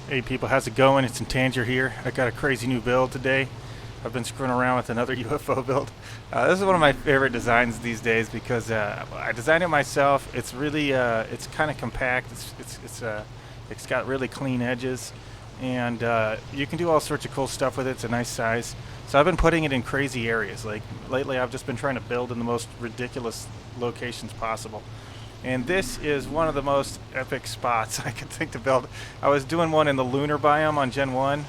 Hey people, how's it going? It's Intanger here. I got a crazy new build today. I've been screwing around with another UFO build. This is one of my favorite designs these days because I designed it myself. It's really, it's kind of compact. It's got really clean edges, and you can do all sorts of cool stuff with it. It's a nice size. So I've been putting it in crazy areas. Like lately, I've just been trying to build in the most ridiculous locations possible. And this is one of the most epic spots I could think to build. I was doing one in the lunar biome on Gen 1,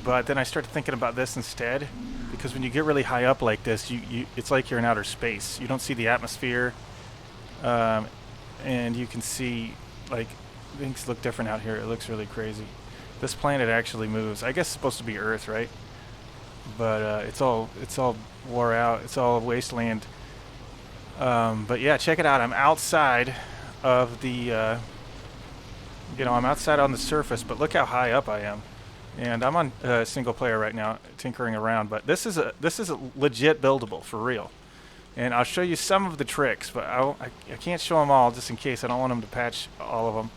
but then I started thinking about this instead, because when you get really high up like this, it's like you're in outer space. You don't see the atmosphere, and you can see, like, things look different out here. It looks really crazy. This planet actually moves. I guess it's supposed to be Earth, right? But it's all wore out. It's all wasteland. But yeah, check it out. I'm outside of the, I'm outside on the surface, but look how high up I am. And I'm on single player right now, tinkering around. But this is a legit buildable for real. And I'll show you some of the tricks, but I can't show them all just in case. I don't want them to patch all of them.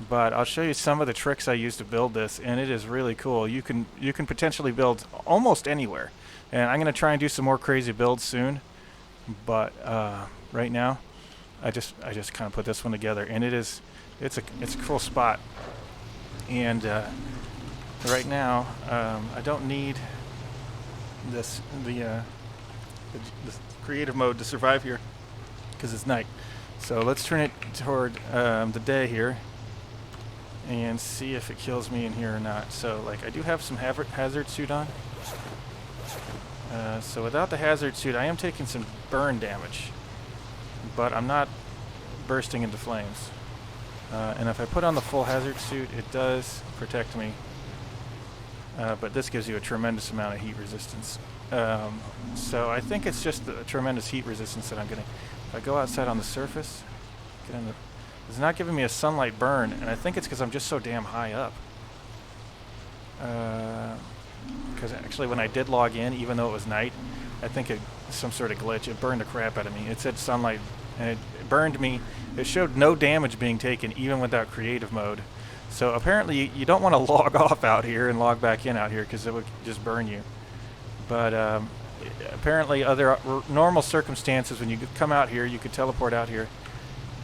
But I'll show you some of the tricks I use to build this, and it is really cool. You can potentially build almost anywhere. And I'm going to try and do some more crazy builds soon. But right now, I just kind of put this one together, and it's a cool spot. And right now, I don't need the creative mode to survive here because it's night. So let's turn it toward the day here and see if it kills me in here or not. So like I do have some hazard suit on. So without the hazard suit, I am taking some burn damage, but I'm not bursting into flames. And if I put on the full hazard suit, it does protect me, but this gives you a tremendous amount of heat resistance. So I think it's just the tremendous heat resistance that I'm getting. If I go outside on the surface, it's not giving me a sunlight burn, and I think it's because I'm just so damn high up. Because actually when I did log in, even though it was night, I think some sort of glitch. It burned the crap out of me. It said sunlight, and it burned me. It showed no damage being taken, even without creative mode. So apparently you don't want to log off out here and log back in out here, because it would just burn you. But apparently other normal circumstances, when you come out here, you could teleport out here,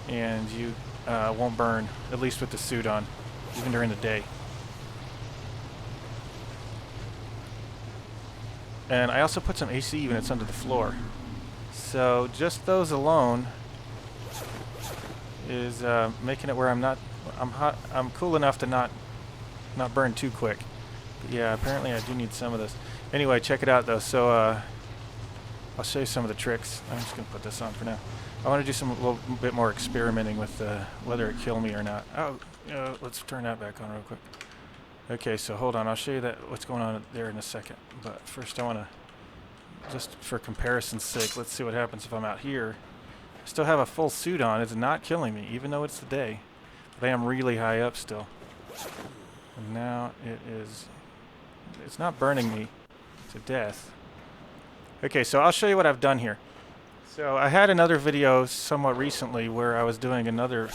and you won't burn, at least with the suit on, even during the day. And I also put some AC units under the floor. So just those alone is making it where I'm cool enough to not burn too quick. But yeah, apparently I do need some of this. Anyway, check it out though. So I'll show you some of the tricks. I'm just gonna put this on for now. I want to do a little bit more experimenting with whether it kill me or not. Oh, let's turn that back on real quick. Okay, so hold on. I'll show you what's going on there in a second. But first I want to, just for comparison's sake, let's see what happens if I'm out here. I still have a full suit on. It's not killing me, even though it's the day. But I am really high up still. And now it's not burning me to death. Okay, so I'll show you what I've done here. So I had another video somewhat recently where I was doing another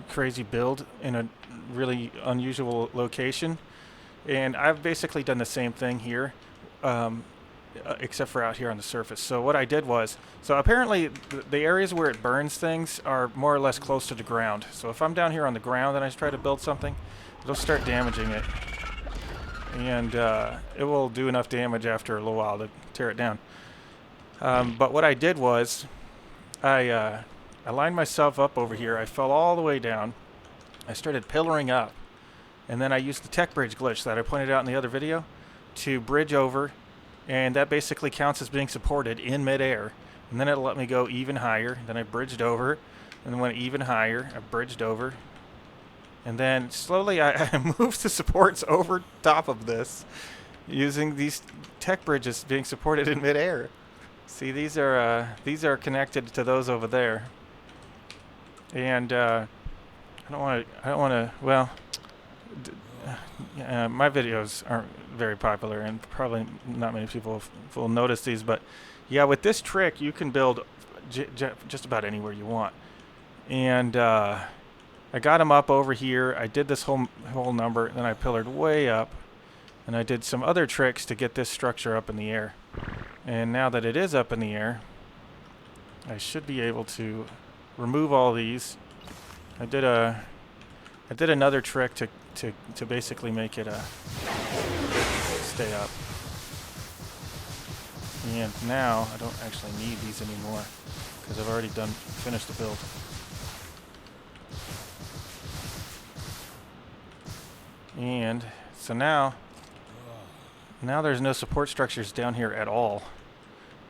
crazy build in a really unusual location, and I've basically done the same thing here, except for out here on the surface. So what I did was, so apparently the areas where it burns things are more or less close to the ground. So if I'm down here on the ground and I try to build something, it'll start damaging it, and it will do enough damage after a little while to tear it down. But what I did was I lined myself up over here. I fell all the way down. I started pillaring up, and then I used the tech bridge glitch that I pointed out in the other video to bridge over, and that basically counts as being supported in midair. And then it'll let me go even higher. Then I bridged over, and then went even higher. I bridged over, and then slowly I moved the supports over top of this using these tech bridges being supported in midair. See, these are connected to those over there, and I don't want to. Well, my videos aren't very popular, and probably not many people will notice these. But yeah, with this trick, you can build just about anywhere you want. And I I got them up over here. I did this whole number, then I pillared way up, and I did some other tricks to get this structure up in the air. And now that it is up in the air, I should be able to remove all these. I did another trick to basically make it stay up. And now I don't actually need these anymore because I've already finished the build. And so now there's no support structures down here at all.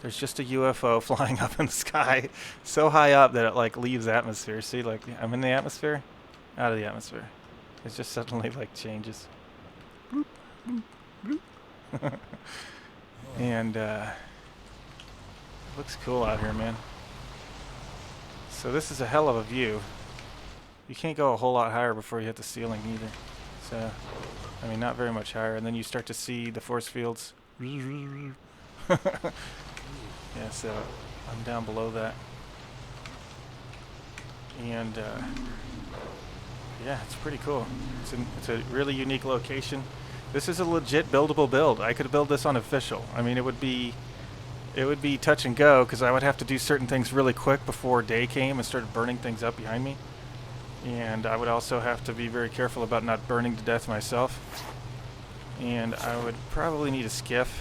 There's just a UFO flying up in the sky, so high up that it like leaves atmosphere. See, like I'm in the atmosphere, out of the atmosphere. It just suddenly like changes. Bloop, bloop, bloop. And looks cool out here, man. So this is a hell of a view. You can't go a whole lot higher before you hit the ceiling either. So, I mean, not very much higher. And then you start to see the force fields. Yeah, so I'm down below that. And yeah, it's pretty cool. It's a really unique location. This is a legit buildable build. I could build this on official. I mean, it would be touch and go because I would have to do certain things really quick before day came and started burning things up behind me. And I would also have to be very careful about not burning to death myself. And I would probably need a skiff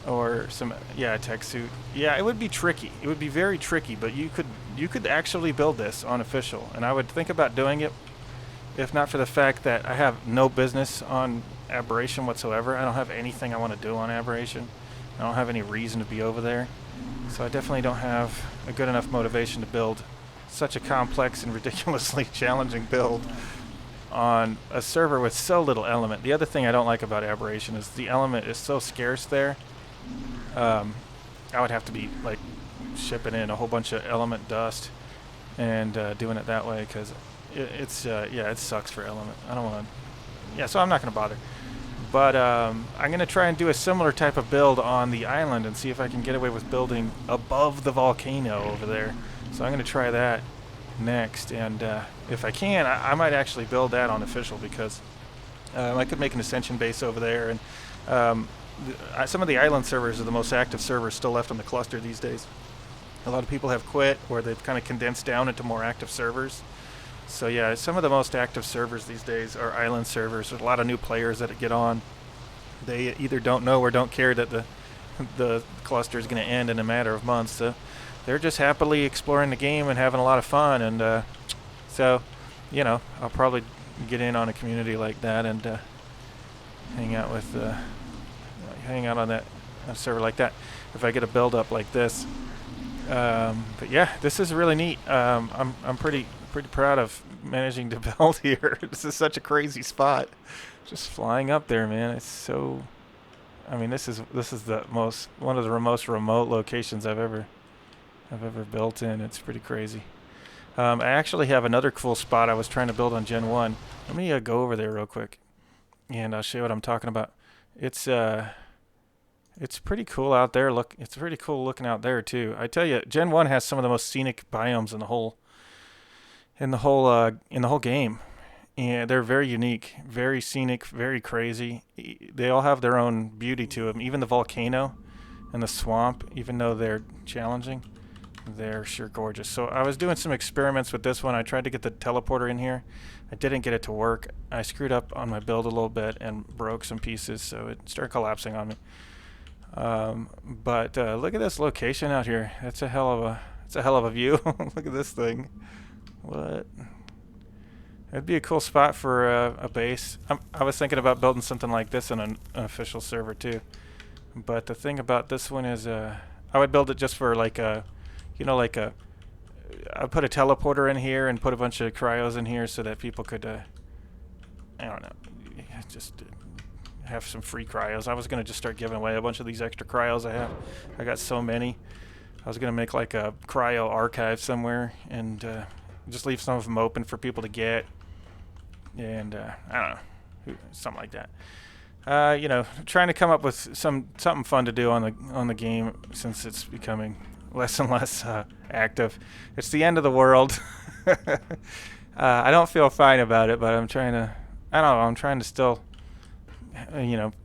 or a tech suit. Yeah, it would be tricky. It would be very tricky, but you could actually build this on official. And I would think about doing it if not for the fact that I have no business on Aberration whatsoever. I don't have anything I want to do on Aberration. I don't have any reason to be over there. So I definitely don't have a good enough motivation to build such a complex and ridiculously challenging build on a server with so little element. The other thing I don't like about Aberration is the element is so scarce there. I would have to be like shipping in a whole bunch of element dust and doing it that way because it sucks for element. I don't want to. Yeah, so I'm not going to bother. But I'm going to try and do a similar type of build on the island and see if I can get away with building above the volcano over there. So I'm going to try that next, and if I can, I might actually build that on official because I could make an ascension base over there. And some of the island servers are the most active servers still left on the cluster these days. A lot of people have quit, or they've kind of condensed down into more active servers. So yeah, some of the most active servers these days are island servers. There's a lot of new players that get on. They either don't know or don't care that the cluster is going to end in a matter of months. So they're just happily exploring the game and having a lot of fun. And so, you know, I'll probably get in on a community like that and hang out on that server like that if I get a build up like this. But yeah, this is really neat. I'm pretty proud of managing to build here. This is such a crazy spot. Just flying up there, man. It's so. I mean, this is one of the most remote locations I've ever built in. It's pretty crazy. I actually have another cool spot I was trying to build on Gen 1. Let me go over there real quick, and I'll show you what I'm talking about. It's pretty cool out there. Look, it's pretty cool looking out there too. I tell you, Gen 1 has some of the most scenic biomes in the whole game. And they're very unique, very scenic, very crazy. They all have their own beauty to them. Even the volcano and the swamp, even though they're challenging, they're sure gorgeous. So I was doing some experiments with this one. I tried to get the teleporter in here. I didn't get it to work. I screwed up on my build a little bit and broke some pieces, so it started collapsing on me. But look at this location out here. It's a hell of a view. Look at this thing. What? It'd be a cool spot for a base. I was thinking about building something like this on an official server too. But the thing about this one is, I would build it just for like a, I'd put a teleporter in here and put a bunch of cryos in here so that people could, I don't know, just have some free cryos. I was gonna just start giving away a bunch of these extra cryos I have. I got so many. I was gonna make like a cryo archive somewhere and just leave some of them open for people to get. And I don't know, something like that. Trying to come up with something fun to do on the game since it's becoming less and less active. It's the end of the world. I don't feel fine about it, but I'm trying to. I don't know. I'm trying to still,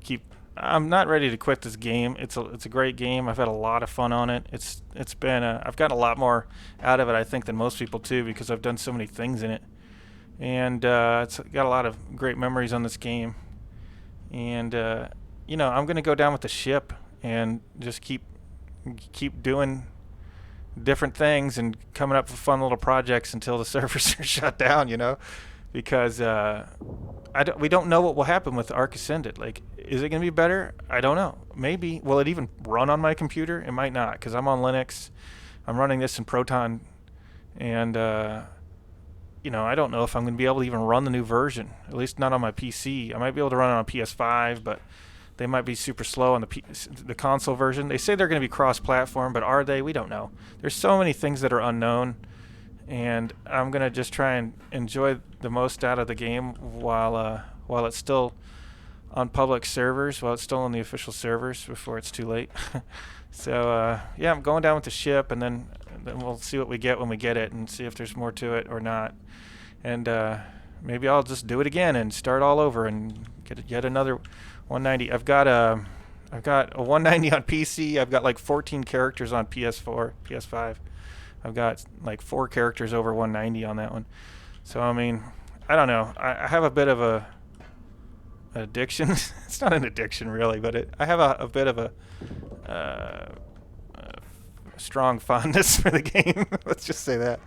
keep. I'm not ready to quit this game. It's a great game. I've had a lot of fun on it. It's been. I've got a lot more out of it, I think, than most people too, because I've done so many things in it, and it's got a lot of great memories on this game. And I'm gonna go down with the ship and just keep doing different things and coming up with fun little projects until the servers are shut down, because we don't know what will happen with Arc Ascended. Like, is it going to be better? I don't know. Maybe. Will it even run on my computer? It might not, because I'm on Linux. I'm running this in Proton, and I don't know if I'm going to be able to even run the new version. At least not on my PC. I might be able to run it on PS5, but they might be super slow on the console version. They say they're going to be cross-platform, but are they? We don't know. There's so many things that are unknown, and I'm going to just try and enjoy the most out of the game while it's still on public servers, while it's still on the official servers before it's too late. So, I'm going down with the ship, and then we'll see what we get when we get it and see if there's more to it or not. And maybe I'll just do it again and start all over and get yet another 190. I've got a 190 on PC. I've got like 14 characters on PS4, PS5. I've got like 4 characters over 190 on that one. So I mean, I don't know. I have a bit of an addiction. It's not an addiction really, but I have a bit of a strong fondness for the game. Let's just say that.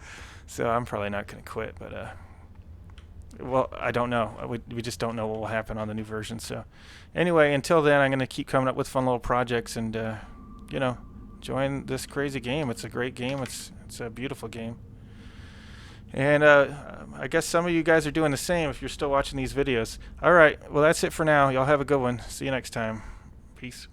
So I'm probably not going to quit, but well, I don't know. We just don't know what will happen on the new version. So anyway, until then, I'm going to keep coming up with fun little projects and join this crazy game. It's a great game. It's a beautiful game. And I guess some of you guys are doing the same if you're still watching these videos. All right. Well, that's it for now. Y'all have a good one. See you next time. Peace.